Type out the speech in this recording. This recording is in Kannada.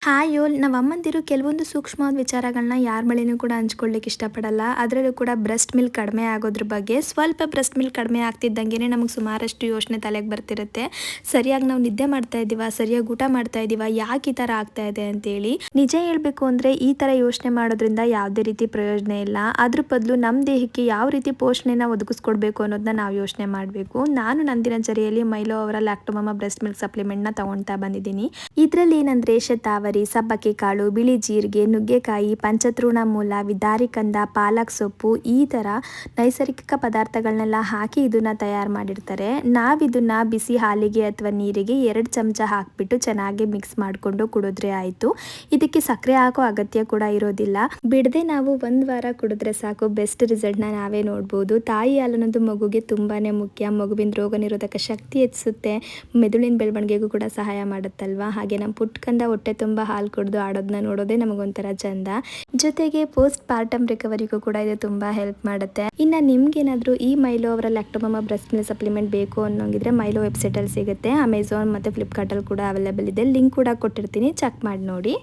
ಹಾಯೋಲ್ ನಾವು ಅಮ್ಮಂದಿರು ಕೆಲವೊಂದು ಸೂಕ್ಷ್ಮವಾದ ವಿಚಾರಗಳನ್ನ ಯಾರ ಬಳಿನೂ ಕೂಡ ಹಂಚ್ಕೊಳ್ಳಿಕ್ಕೆ ಇಷ್ಟಪಡಲ್ಲ. ಅದರಲ್ಲೂ ಕೂಡ ಬ್ರೆಸ್ಟ್ ಮಿಲ್ಕ್ ಕಡಿಮೆ ಆಗೋದ್ರ ಬಗ್ಗೆ ಸ್ವಲ್ಪ ಬ್ರೆಸ್ಟ್ ಮಿಲ್ಕ್ ಕಡಿಮೆ ಆಗ್ತಿದ್ದಂಗೆ ನಮಗೆ ಸುಮಾರಷ್ಟು ಯೋಚನೆ ತಲೆಗೆ ಬರ್ತಿರುತ್ತೆ. ಸರಿಯಾಗಿ ನಾವು ನಿದ್ದೆ ಮಾಡ್ತಾ ಇದ್ದೀವ, ಸರಿಯಾಗಿ ಊಟ ಮಾಡ್ತಾ ಇದ್ದೀವ, ಯಾಕೆ ಈ ಥರ ಆಗ್ತಾ ಇದೆ ಅಂತೇಳಿ. ನಿಜ ಹೇಳಬೇಕು ಅಂದರೆ ಈ ಥರ ಯೋಚನೆ ಮಾಡೋದ್ರಿಂದ ಯಾವುದೇ ರೀತಿ ಪ್ರಯೋಜನ ಇಲ್ಲ. ಅದ್ರ ಬದಲು ನಮ್ಮ ದೇಹಕ್ಕೆ ಯಾವ ರೀತಿ ಪೋಷಣೆನ ಒದಗಿಸ್ಕೊಡ್ಬೇಕು ಅನ್ನೋದನ್ನ ನಾವು ಯೋಚನೆ ಮಾಡಬೇಕು. ನಾನು ನನ್ನ ದಿನಚರಿಯಲ್ಲಿ ಮೈಲೋ ಅವರ ಲ್ಯಾಕ್ಟೋಮಮಾ ಬ್ರೆಸ್ಟ್ ಮಿಲ್ಕ್ ಸಪ್ಲಿಮೆಂಟ್ನ ತಗೊಳ್ತಾ ಬಂದಿದ್ದೀನಿ. ಇದರಲ್ಲಿ ಏನಂದರೆ ಶತಾವರಿ, ಸಬ್ಬಕ್ಕಿ ಕಾಳು, ಬಿಳಿ ಜೀರಿಗೆ, ನುಗ್ಗೆಕಾಯಿ, ಪಂಚತೃಣ ಮೂಲ, ವಿದಾರಿಕಂದ, ಪಾಲಕ್ ಸೊಪ್ಪು ಈ ಥರ ನೈಸರ್ಗಿಕ ಪದಾರ್ಥಗಳನ್ನೆಲ್ಲ ಹಾಕಿ ಇದನ್ನು ತಯಾರು ಮಾಡಿರ್ತಾರೆ. ನಾವಿದನ್ನು ಬಿಸಿ ಹಾಲಿಗೆ ಅಥವಾ ನೀರಿಗೆ 2 ಚಮಚ ಹಾಕಿಬಿಟ್ಟು ಚೆನ್ನಾಗಿ ಮಿಕ್ಸ್ ಮಾಡಿಕೊಂಡು ಕುಡಿದ್ರೆ ಆಯಿತು. ಇದಕ್ಕೆ ಸಕ್ಕರೆ ಹಾಕೋ ಅಗತ್ಯ ಕೂಡ ಇರೋದಿಲ್ಲ. ಬಿಡದೆ ನಾವು 1 ವಾರ ಕುಡಿದ್ರೆ ಸಾಕು, ಬೆಸ್ಟ್ ರಿಸಲ್ಟ್ನ ನಾವೇ ನೋಡ್ಬೋದು. ತಾಯಿ ಹಾಲನ್ನೋದು ಮಗುಗೆ ತುಂಬಾ ಮುಖ್ಯ. ಮಗುವಿನ ರೋಗ ನಿರೋಧಕ ಶಕ್ತಿ ಹೆಚ್ಚಿಸುತ್ತೆ, ಮೆದುಳಿನ ಬೆಳವಣಿಗೆಗೂ ಕೂಡ ಸಹಾಯ ಮಾಡುತ್ತಲ್ವಾ. ಹಾಗೆ ನಮ್ಮ ಪುಟ್ಕಂದ ಹೊಟ್ಟೆ ತುಂಬ ಹಾಲು ಕುಡಿದು ಆಡೋದನ್ನ ನೋಡೋದೇ ನಮಗೊಂಥರ ಚಂದ. ಜೊತೆಗೆ ಪೋಸ್ಟ್ ಪಾರ್ಟಮ್ ರಿಕವರಿಗೂ ಕೂಡ ಇದು ತುಂಬ ಹೆಲ್ಪ್ ಮಾಡುತ್ತೆ. ಇನ್ನು ನಿಮ್ಗೇನಾದರೂ ಈ ಮೈಲೋ ಅವರ ಲ್ಯಾಕ್ಟೋಮಮಾ ಬ್ರೆಸ್ಟ್ ಮಿಲ್ಕ್ ಸಪ್ಲಿಮೆಂಟ್ ಬೇಕು ಅನ್ನೋಂಗಿದ್ರೆ ಮೈಲೋ ವೆಬ್ಸೈಟಲ್ಲಿ ಸಿಗುತ್ತೆ. ಅಮೆಝಾನ್ ಮತ್ತು ಫ್ಲಿಪ್ಕಾರ್ಟಲ್ಲಿ ಕೂಡ ಅವೈಲೇಬಲ್ ಇದೆ. ಲಿಂಕ್ ಕೂಡ ಕೊಟ್ಟಿರ್ತೀನಿ, ಚೆಕ್ ಮಾಡಿ ನೋಡಿ.